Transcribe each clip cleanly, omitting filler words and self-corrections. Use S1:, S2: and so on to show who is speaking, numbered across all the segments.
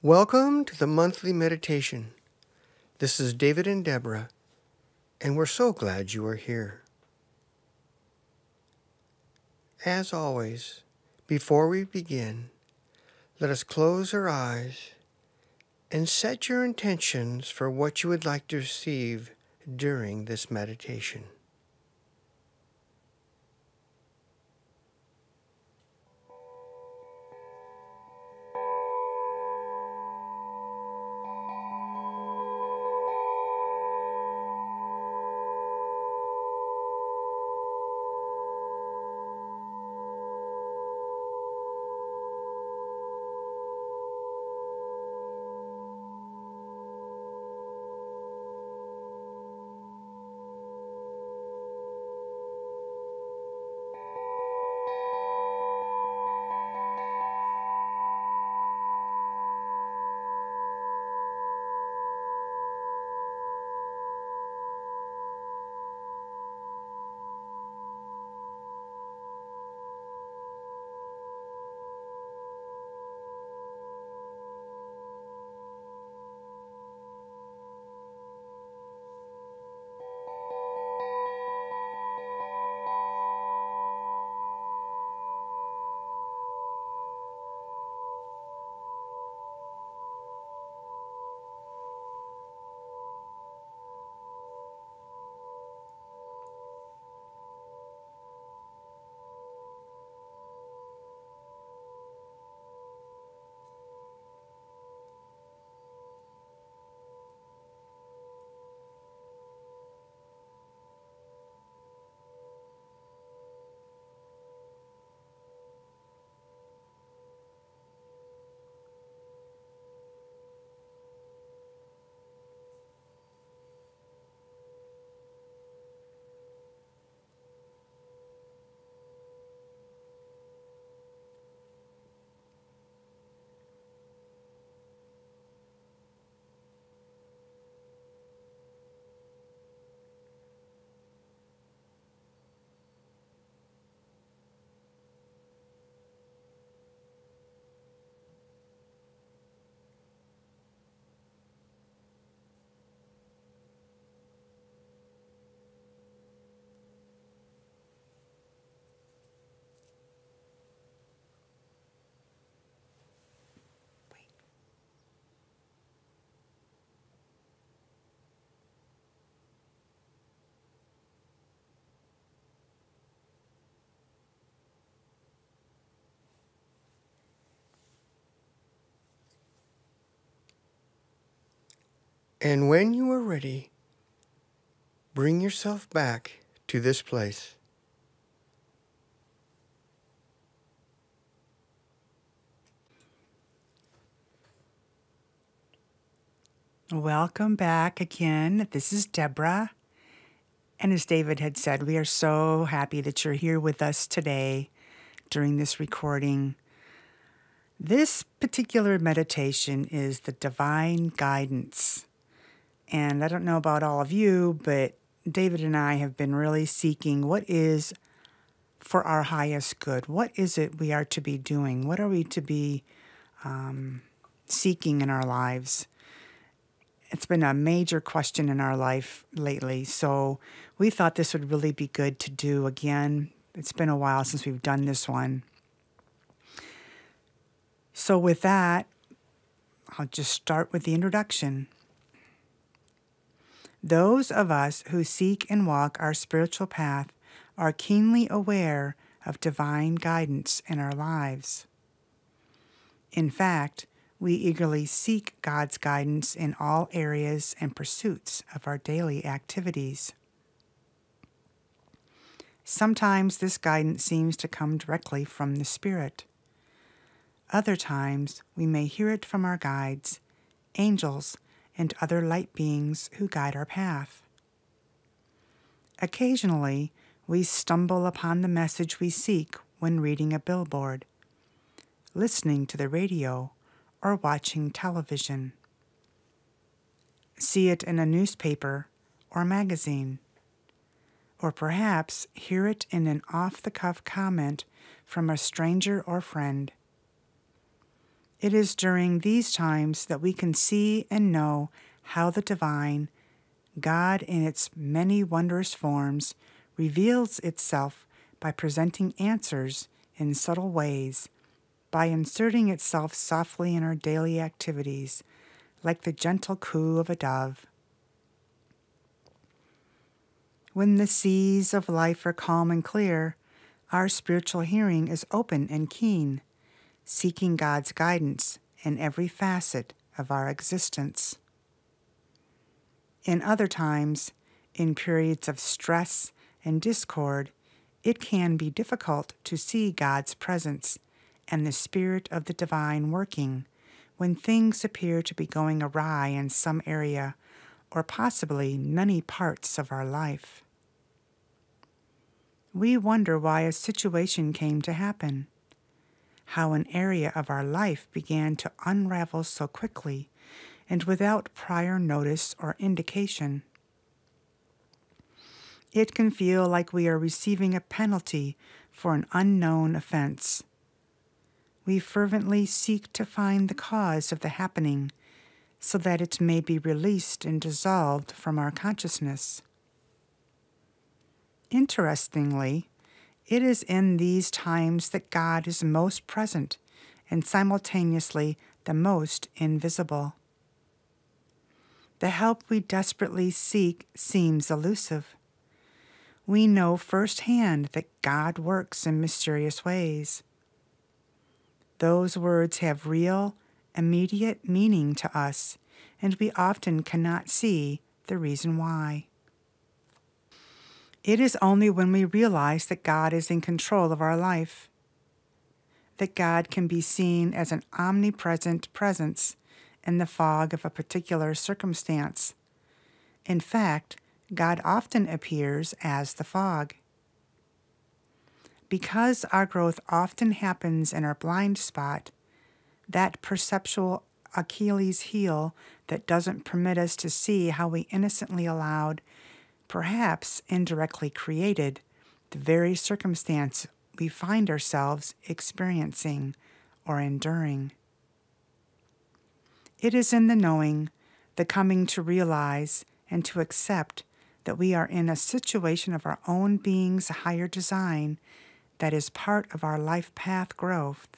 S1: Welcome to the monthly meditation. This is David and Deborah, and we're so glad you are here. As always, before we begin, let us close our eyes and set your intentions for what you would like to receive during this meditation. And when you are ready, bring yourself back to this place.
S2: Welcome back again. This is Deborah. And as David had said, we are so happy that you're here with us today during this recording. This particular meditation is the divine guidance. And I don't know about all of you, but David and I have been really seeking what is for our highest good. What is it we are to be doing? What are we to be seeking in our lives? It's been a major question in our life lately, so we thought this would really be good to do again. It's been a while since we've done this one. So with that, I'll just start with the introduction. Those of us who seek and walk our spiritual path are keenly aware of divine guidance in our lives. In fact, we eagerly seek God's guidance in all areas and pursuits of our daily activities. Sometimes this guidance seems to come directly from the Spirit. Other times we may hear it from our guides, angels, and other light beings who guide our path. Occasionally, we stumble upon the message we seek when reading a billboard, listening to the radio, or watching television. See it in a newspaper or magazine, or perhaps hear it in an off-the-cuff comment from a stranger or friend. It is during these times that we can see and know how the divine, God in its many wondrous forms, reveals itself by presenting answers in subtle ways, by inserting itself softly in our daily activities, like the gentle coo of a dove. When the seas of life are calm and clear, our spiritual hearing is open and keen, seeking God's guidance in every facet of our existence. In other times, in periods of stress and discord, it can be difficult to see God's presence and the Spirit of the divine working when things appear to be going awry in some area or possibly many parts of our life. We wonder why a situation came to happen, how an area of our life began to unravel so quickly and without prior notice or indication. It can feel like we are receiving a penalty for an unknown offense. We fervently seek to find the cause of the happening so that it may be released and dissolved from our consciousness. Interestingly, it is in these times that God is most present and simultaneously the most invisible. The help we desperately seek seems elusive. We know firsthand that God works in mysterious ways. Those words have real, immediate meaning to us, and we often cannot see the reason why. It is only when we realize that God is in control of our life, that God can be seen as an omnipresent presence in the fog of a particular circumstance. In fact, God often appears as the fog. Because our growth often happens in our blind spot, that perceptual Achilles heel that doesn't permit us to see how we innocently allowed, perhaps indirectly created, the very circumstance we find ourselves experiencing or enduring. It is in the knowing, the coming to realize and to accept that we are in a situation of our own being's higher design that is part of our life path growth,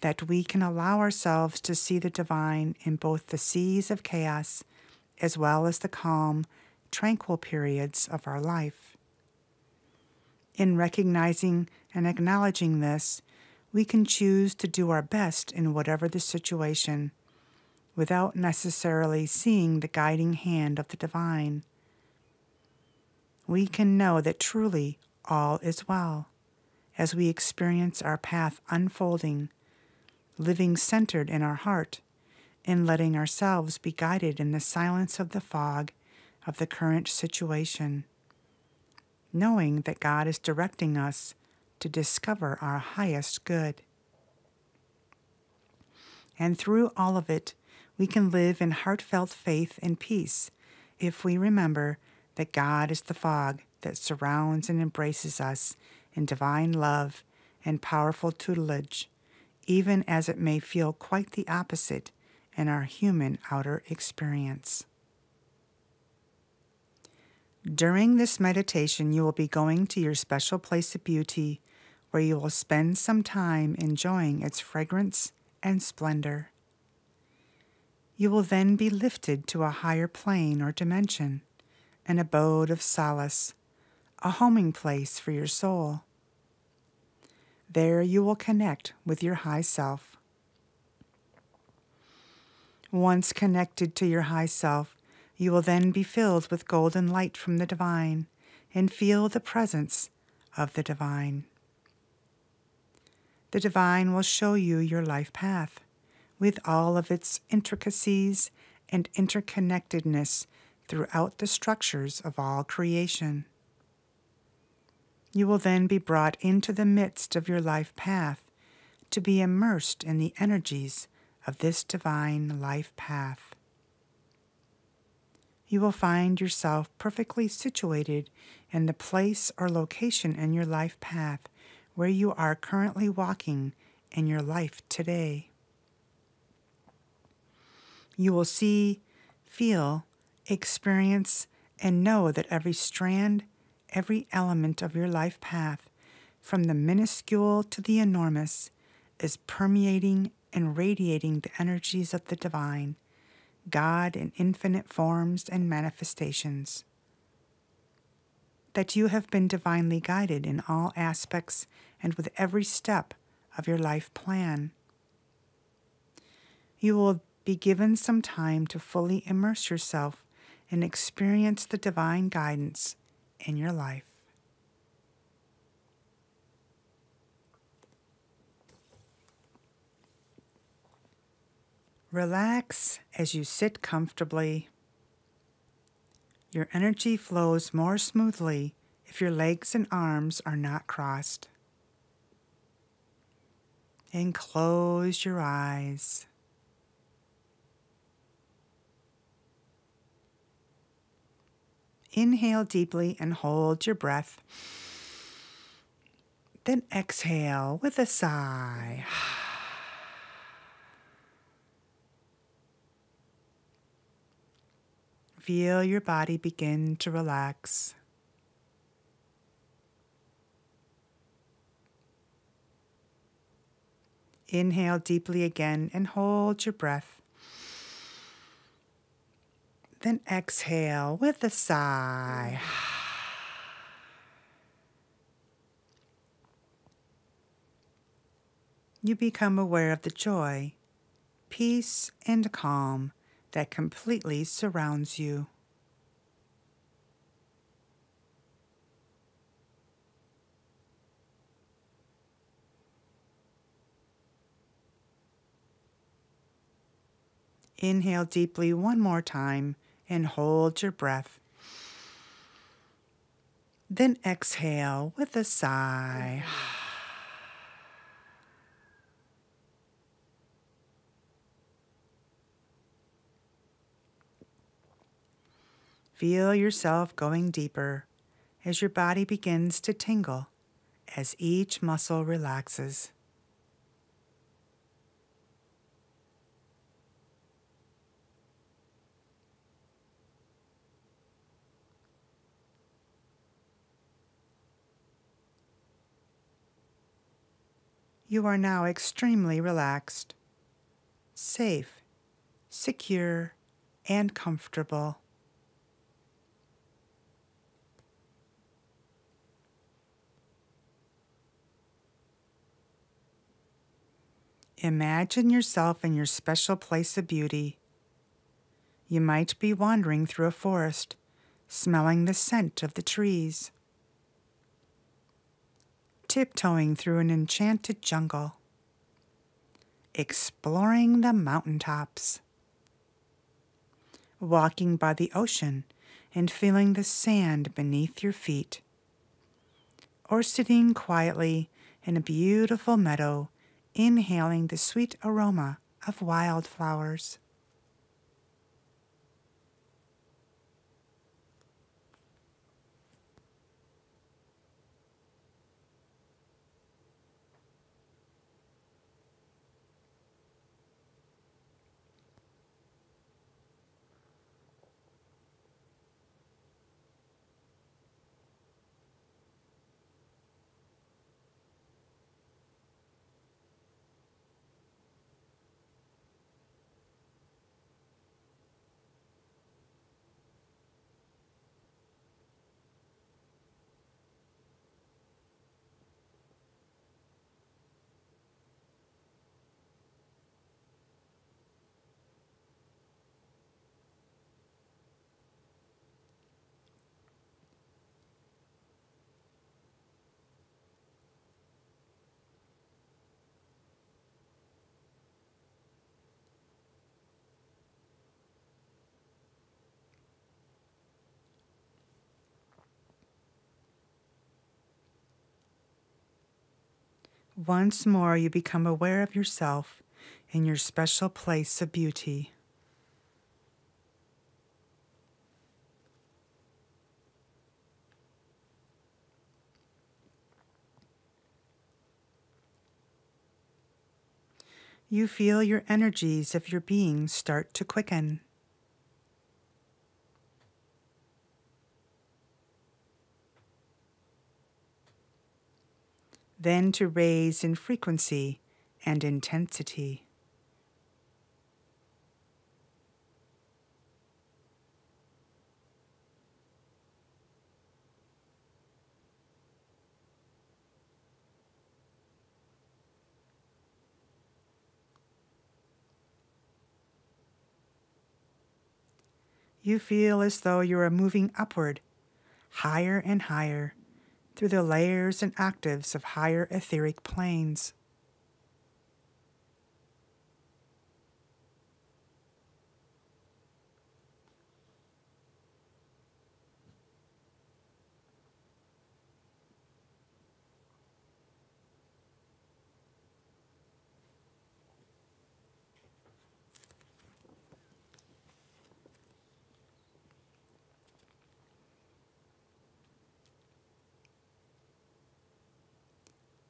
S2: that we can allow ourselves to see the divine in both the seas of chaos as well as the calm, tranquil periods of our life. In recognizing and acknowledging this, we can choose to do our best in whatever the situation, without necessarily seeing the guiding hand of the divine. We can know that truly all is well as we experience our path unfolding, living centered in our heart, and letting ourselves be guided in the silence of the fog of the current situation, knowing that God is directing us to discover our highest good. And through all of it, we can live in heartfelt faith and peace if we remember that God is the fog that surrounds and embraces us in divine love and powerful tutelage, even as it may feel quite the opposite in our human outer experience. During this meditation, you will be going to your special place of beauty, where you will spend some time enjoying its fragrance and splendor. You will then be lifted to a higher plane or dimension, an abode of solace, a homing place for your soul. There you will connect with your high self. Once connected to your high self, you will then be filled with golden light from the divine and feel the presence of the divine. The divine will show you your life path with all of its intricacies and interconnectedness throughout the structures of all creation. You will then be brought into the midst of your life path to be immersed in the energies of this divine life path. You will find yourself perfectly situated in the place or location in your life path where you are currently walking in your life today. You will see, feel, experience, and know that every strand, every element of your life path, from the minuscule to the enormous, is permeating and radiating the energies of the divine, God in infinite forms and manifestations. That you have been divinely guided in all aspects and with every step of your life plan. You will be given some time to fully immerse yourself and experience the divine guidance in your life. Relax as you sit comfortably. Your energy flows more smoothly if your legs and arms are not crossed. And close your eyes. Inhale deeply and hold your breath. Then exhale with a sigh. Feel your body begin to relax. Inhale deeply again and hold your breath. Then exhale with a sigh. You become aware of the joy, peace, and calm that completely surrounds you. Inhale deeply one more time and hold your breath. Then exhale with a sigh. Feel yourself going deeper as your body begins to tingle as each muscle relaxes. You are now extremely relaxed, safe, secure, and comfortable. Imagine yourself in your special place of beauty. You might be wandering through a forest, smelling the scent of the trees, tiptoeing through an enchanted jungle, exploring the mountaintops, walking by the ocean and feeling the sand beneath your feet, or sitting quietly in a beautiful meadow, inhaling the sweet aroma of wildflowers. Once more, you become aware of yourself in your special place of beauty. You feel your energies of your being start to quicken. Then to raise in frequency and intensity. You feel as though you are moving upward, higher and higher, through the layers and octaves of higher etheric planes.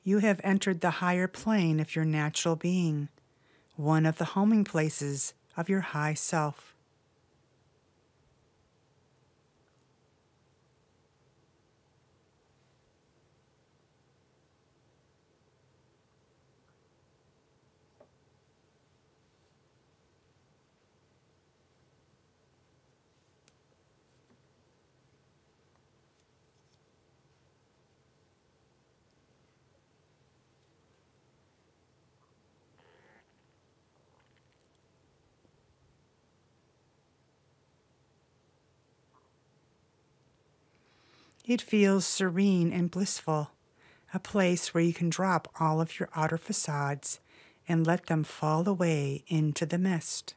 S2: You have entered the higher plane of your natural being, one of the homing places of your high self. It feels serene and blissful, a place where you can drop all of your outer facades and let them fall away into the mist.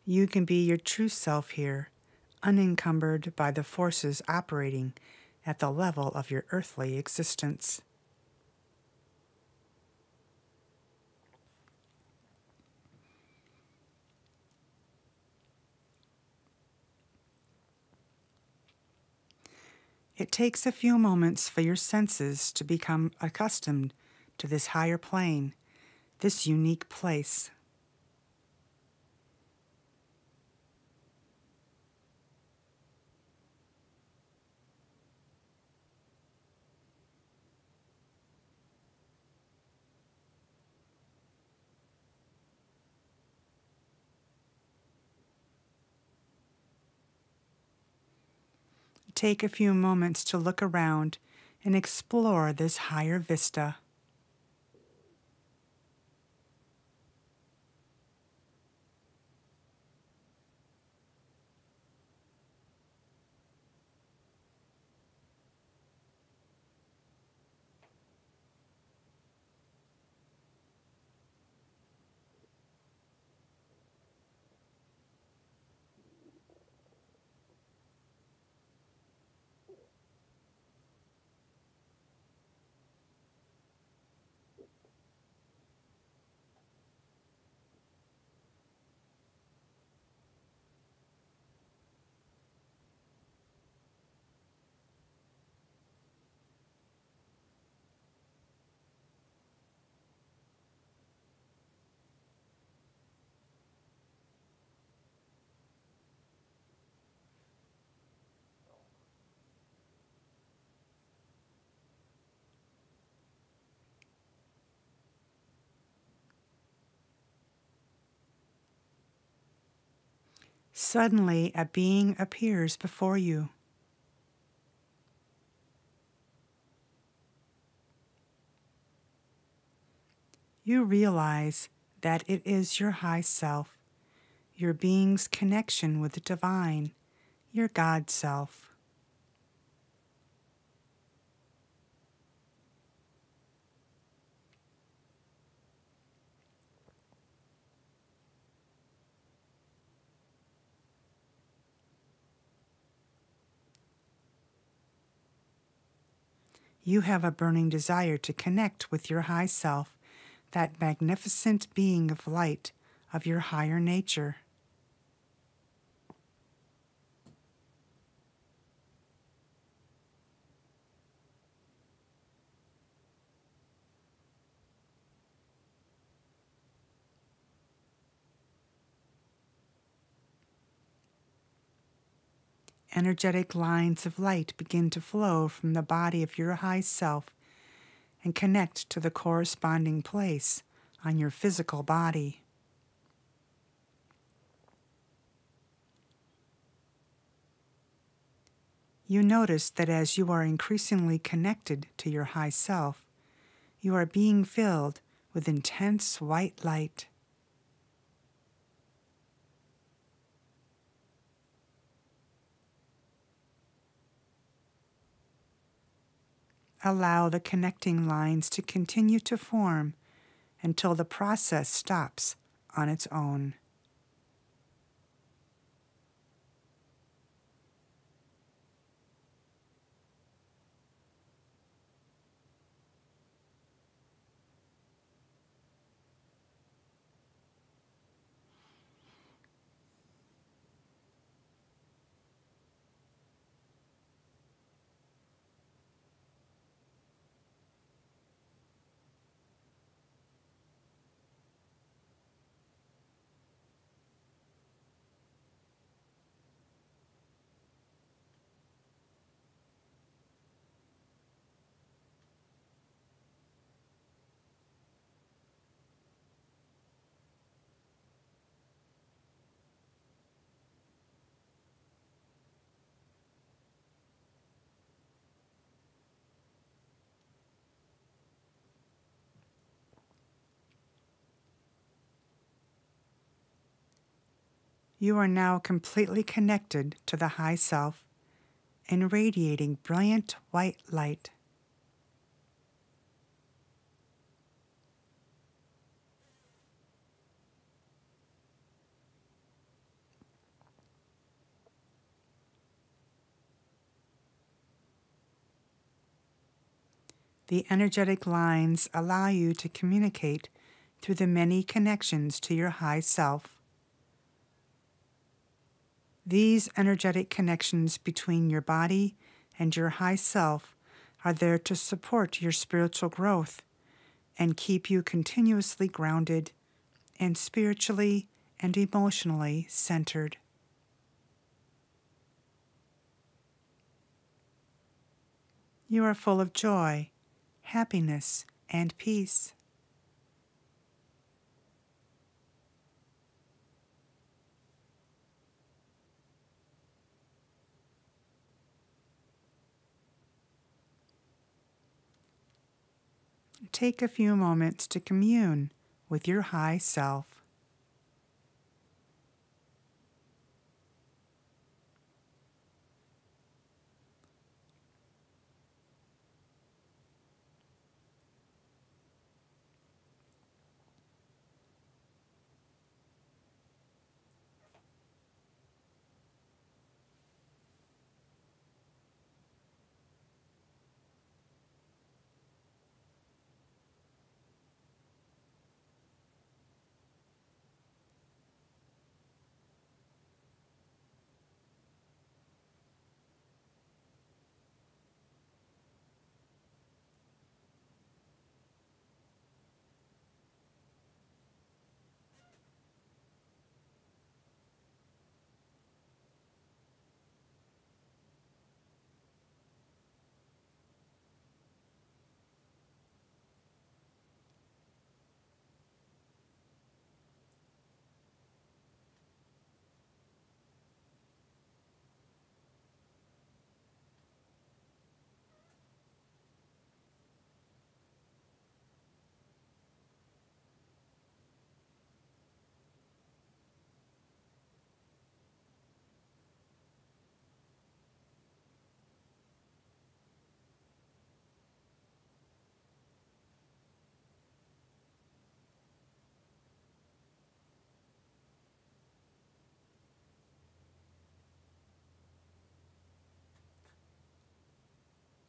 S2: You can be your true self here, unencumbered by the forces operating at the level of your earthly existence. It takes a few moments for your senses to become accustomed to this higher plane, this unique place. Take a few moments to look around and explore this higher vista. Suddenly, a being appears before you. You realize that it is your high self, your being's connection with the divine, your God self. You have a burning desire to connect with your high self, that magnificent being of light of your higher nature. Energetic lines of light begin to flow from the body of your high self and connect to the corresponding place on your physical body. You notice that as you are increasingly connected to your high self, you are being filled with intense white light. Allow the connecting lines to continue to form until the process stops on its own. You are now completely connected to the high self and radiating brilliant white light. The energetic lines allow you to communicate through the many connections to your high self. These energetic connections between your body and your high self are there to support your spiritual growth and keep you continuously grounded and spiritually and emotionally centered. You are full of joy, happiness, and peace. Take a few moments to commune with your high self.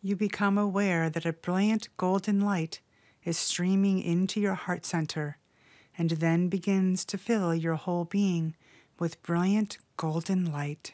S2: you become aware that a brilliant golden light is streaming into your heart center and then begins to fill your whole being with brilliant golden light.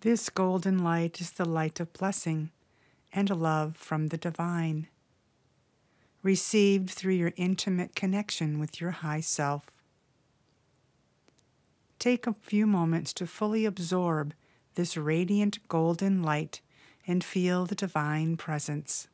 S2: This golden light is the light of blessing and love from the divine, received through your intimate connection with your high self. Take a few moments to fully absorb this radiant golden light and feel the divine presence.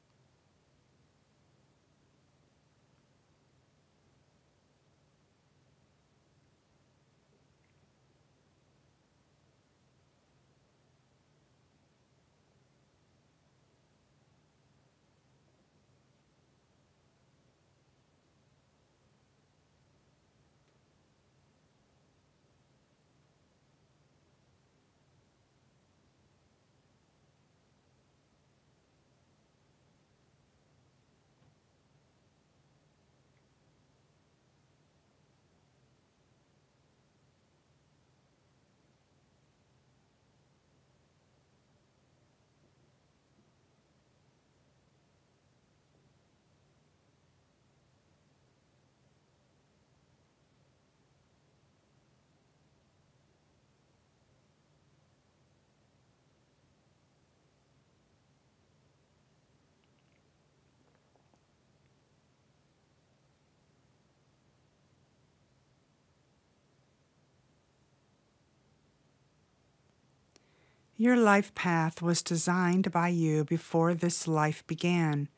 S2: Your life path was designed by you before this life began,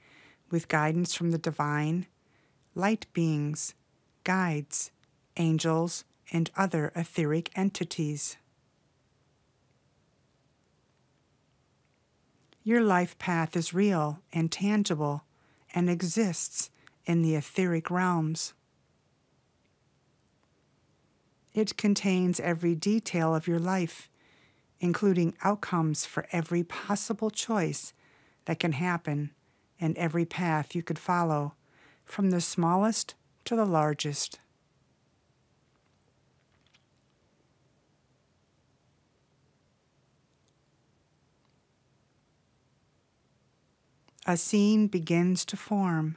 S2: with guidance from the divine, light beings, guides, angels, and other etheric entities. Your life path is real and tangible and exists in the etheric realms. It contains every detail of your life, including outcomes for every possible choice that can happen and every path you could follow, from the smallest to the largest. A scene begins to form.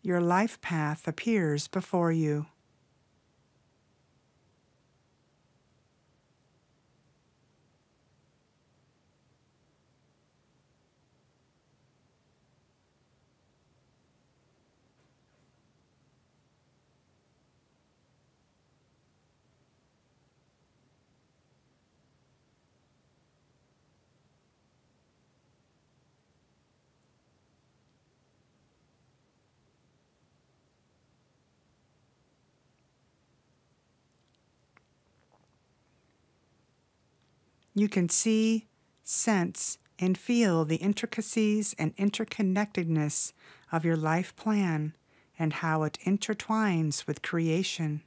S2: Your life path appears before you. You can see, sense, and feel the intricacies and interconnectedness of your life plan and how it intertwines with creation.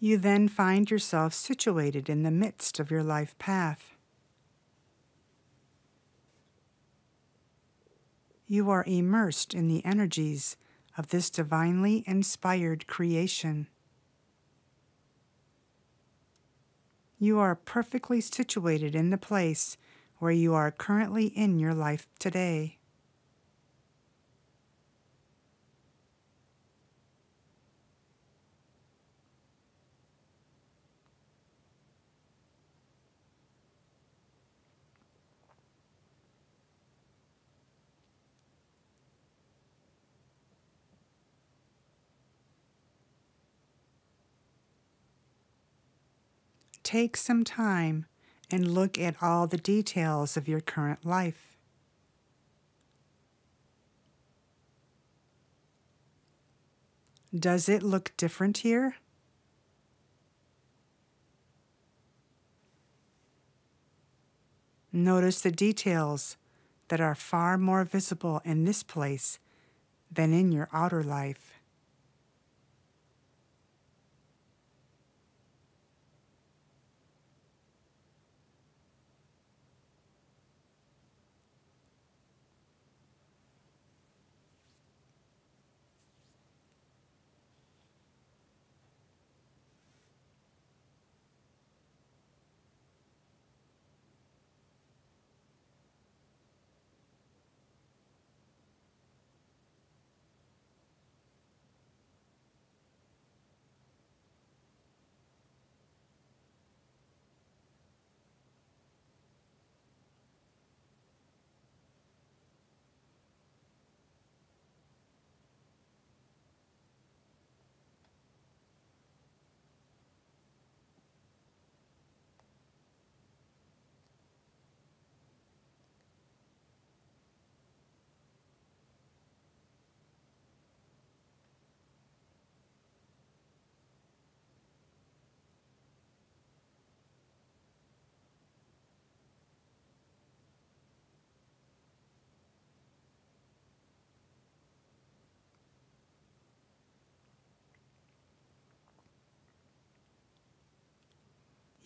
S2: You then find yourself situated in the midst of your life path. You are immersed in the energies of this divinely inspired creation. You are perfectly situated in the place where you are currently in your life today. Take some time and look at all the details of your current life. Does it look different here? Notice the details that are far more visible in this place than in your outer life.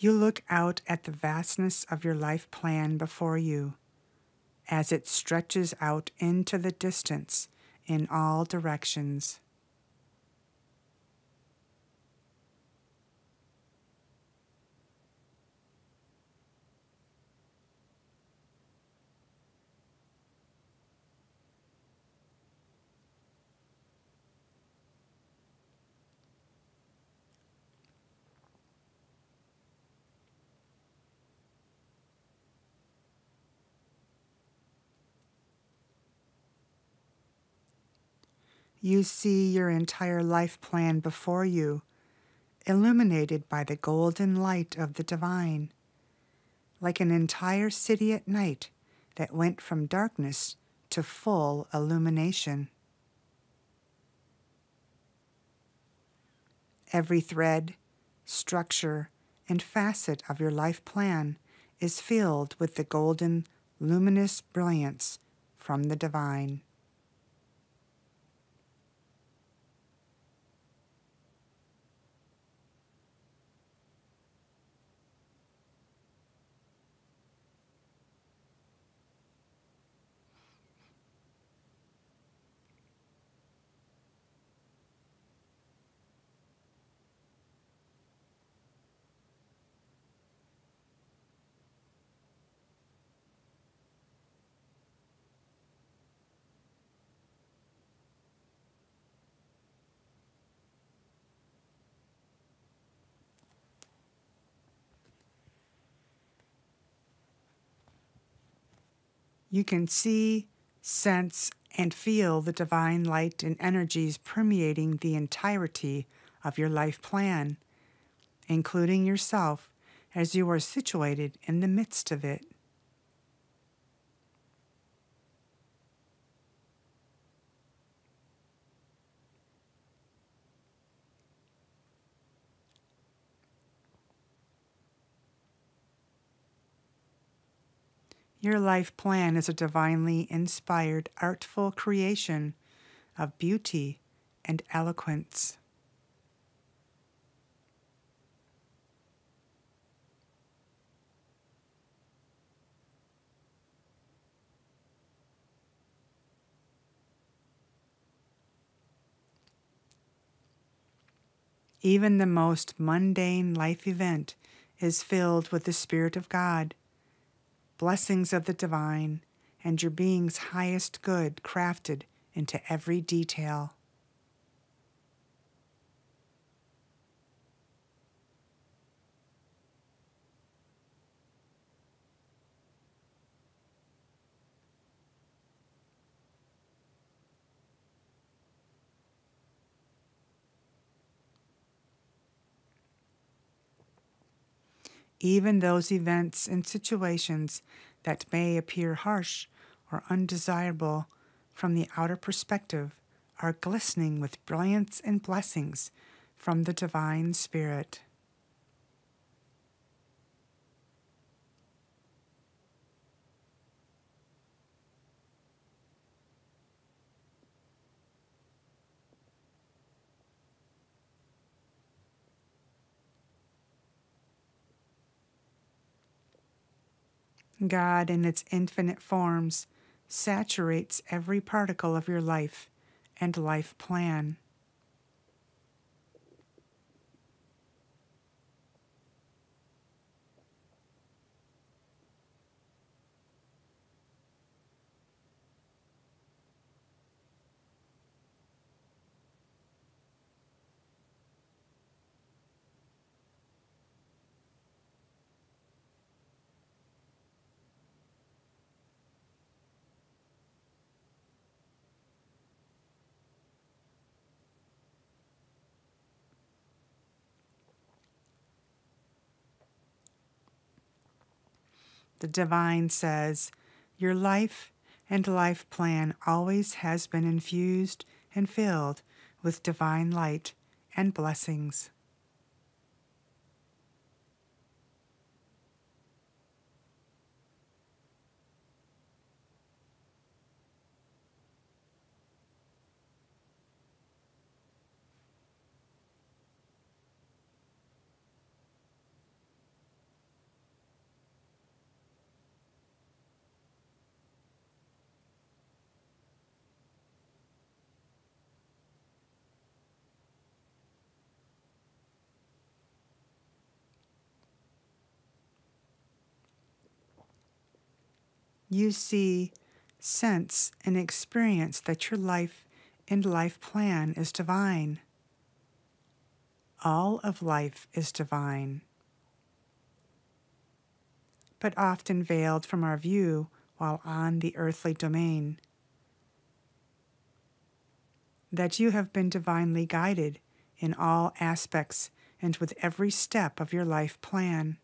S2: You look out at the vastness of your life plan before you as it stretches out into the distance in all directions. You see your entire life plan before you, illuminated by the golden light of the divine, like an entire city at night that went from darkness to full illumination. Every thread, structure, and facet of your life plan is filled with the golden, luminous brilliance from the divine. You can see, sense, and feel the divine light and energies permeating the entirety of your life plan, including yourself as you are situated in the midst of it. Your life plan is a divinely inspired, artful creation of beauty and eloquence. Even the most mundane life event is filled with the Spirit of God, blessings of the divine, and your being's highest good crafted into every detail. Even those events and situations that may appear harsh or undesirable from the outer perspective are glistening with brilliance and blessings from the divine Spirit. God, in its infinite forms, saturates every particle of your life and life plan. The divine says, your life and life plan always has been infused and filled with divine light and blessings. You see, sense, and experience that your life and life plan is divine. All of life is divine, but often veiled from our view while on the earthly domain. That you have been divinely guided in all aspects and with every step of your life plan.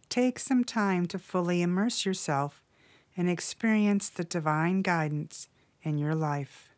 S2: Take some time to fully immerse yourself and experience the divine guidance in your life.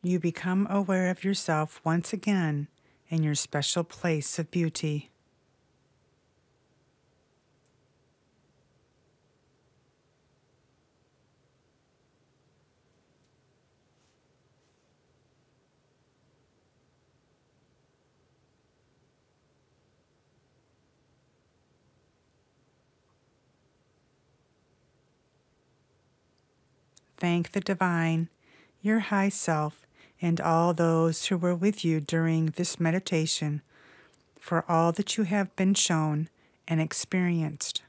S2: You become aware of yourself once again in your special place of beauty. Thank the Divine, your high self, and all those who were with you during this meditation for all that you have been shown and experienced.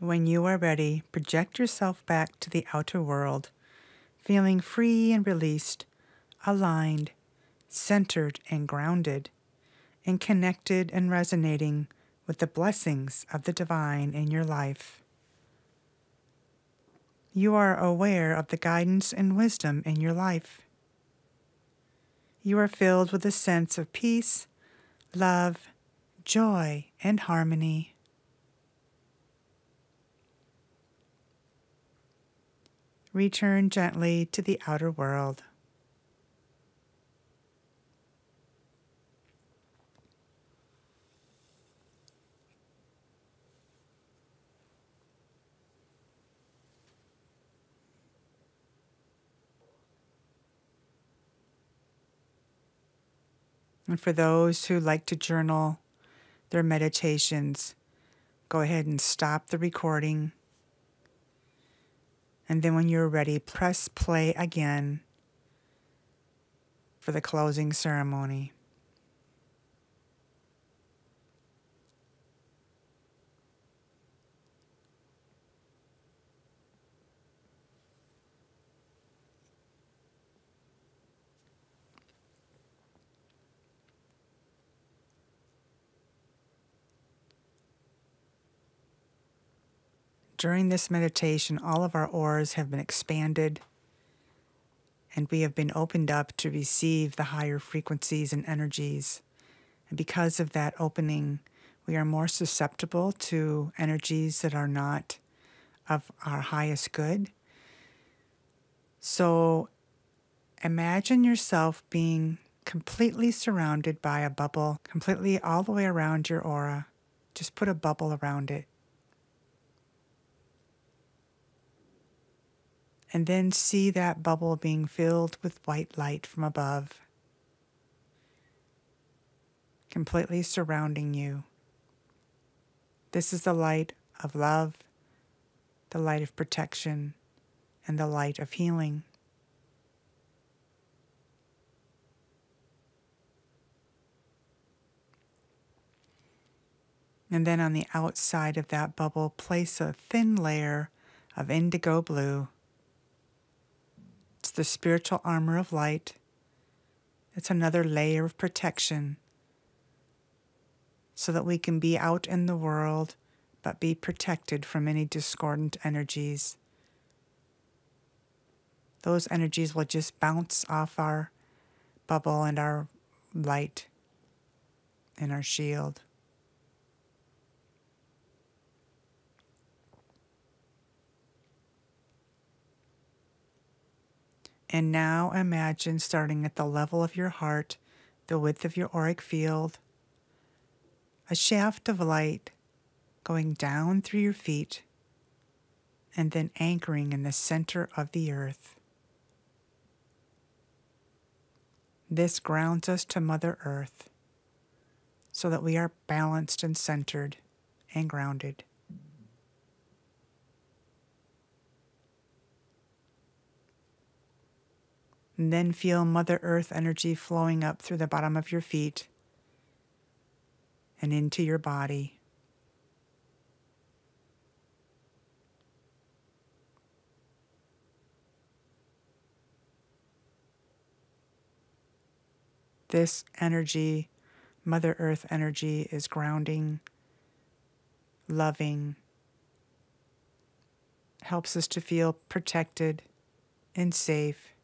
S2: When you are ready, project yourself back to the outer world, feeling free and released, aligned, centered and grounded, and connected and resonating with the blessings of the Divine in your life. You are aware of the guidance and wisdom in your life. You are filled with a sense of peace, love, joy, and harmony. Return gently to the outer world. And for those who like to journal their meditations, go ahead and stop the recording. And then when you're ready, press play again for the closing ceremony. During this meditation, all of our auras have been expanded, and we have been opened up to receive the higher frequencies and energies. And because of that opening, we are more susceptible to energies that are not of our highest good. So imagine yourself being completely surrounded by a bubble, completely all the way around your aura. Just put a bubble around it. And then see that bubble being filled with white light from above, completely surrounding you. This is the light of love, the light of protection, and the light of healing. And then on the outside of that bubble, place a thin layer of indigo blue. It's the spiritual armor of light. It's another layer of protection so that we can be out in the world but be protected from any discordant energies. Those energies will just bounce off our bubble and our light and our shield. And now imagine, starting at the level of your heart, the width of your auric field, a shaft of light going down through your feet and then anchoring in the center of the earth. This grounds us to Mother Earth so that we are balanced and centered and grounded. And then feel Mother Earth energy flowing up through the bottom of your feet and into your body. This energy, Mother Earth energy, is grounding, loving, helps us to feel protected and safe.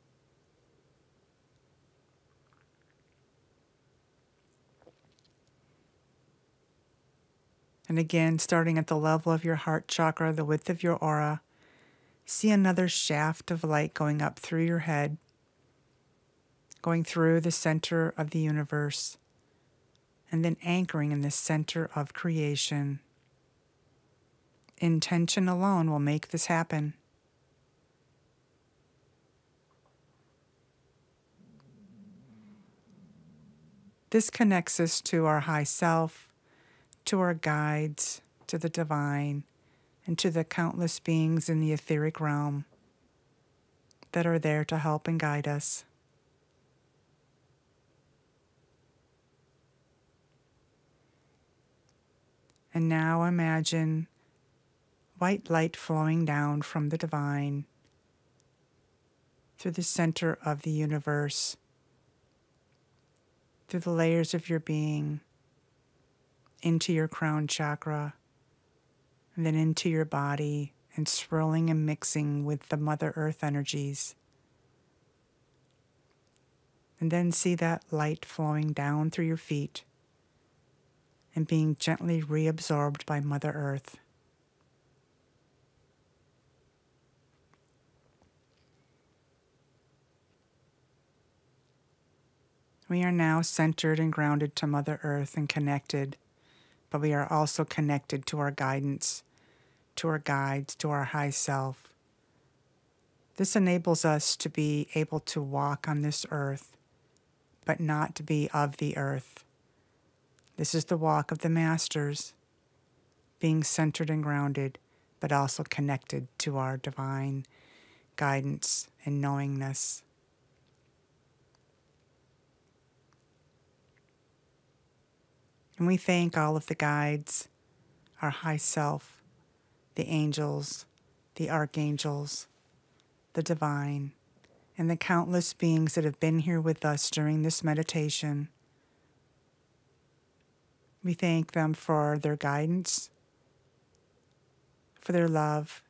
S2: And again, starting at the level of your heart chakra, the width of your aura, see another shaft of light going up through your head, going through the center of the universe, and then anchoring in the center of creation. Intention alone will make this happen. This connects us to our high self, to our guides, to the divine, and to the countless beings in the etheric realm that are there to help and guide us. And now imagine white light flowing down from the divine through the center of the universe, through the layers of your being, into your crown chakra, and then into your body, and swirling and mixing with the Mother Earth energies. And then see that light flowing down through your feet and being gently reabsorbed by Mother Earth. We are now centered and grounded to Mother Earth and connected, but we are also connected to our guidance, to our guides, to our high self. This enables us to be able to walk on this earth, but not to be of the earth. This is the walk of the masters, being centered and grounded, but also connected to our divine guidance and knowingness. And we thank all of the guides, our high self, the angels, the archangels, the divine, and the countless beings that have been here with us during this meditation. We thank them for their guidance, for their love,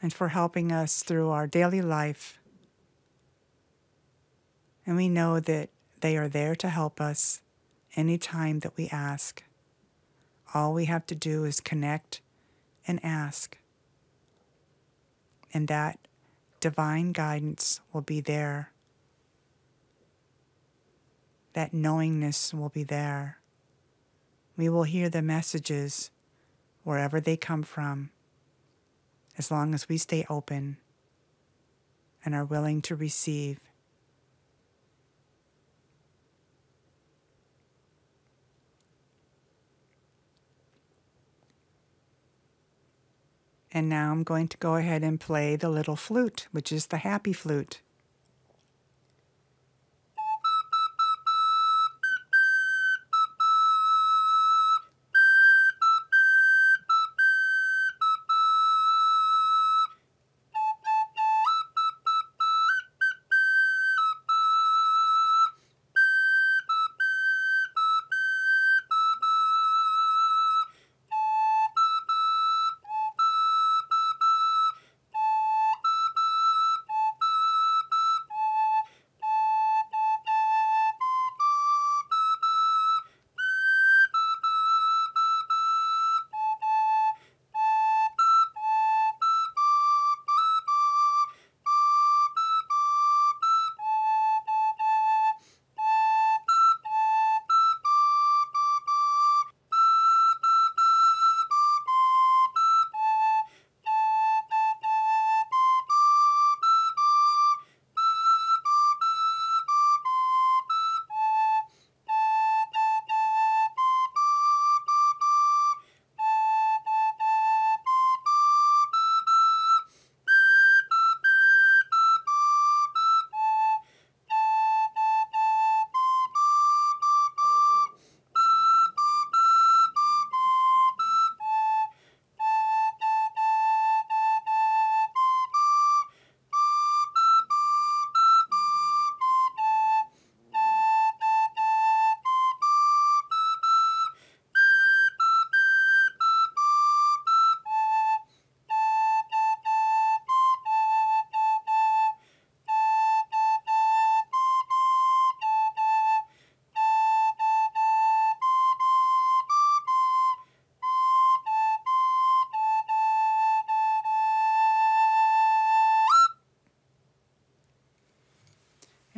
S2: and for helping us through our daily life. And we know that they are there to help us anytime that we ask. All we have to do is connect and ask. And that divine guidance will be there. That knowingness will be there. We will hear the messages wherever they come from, as long as we stay open and are willing to receive. And now I'm going to go ahead and play the little flute, which is the Happy Flute.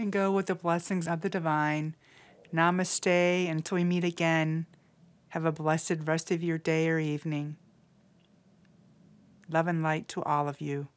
S2: and go with the blessings of the divine. Namaste. Until we meet again, have a blessed rest of your day or evening. Love and light to all of you.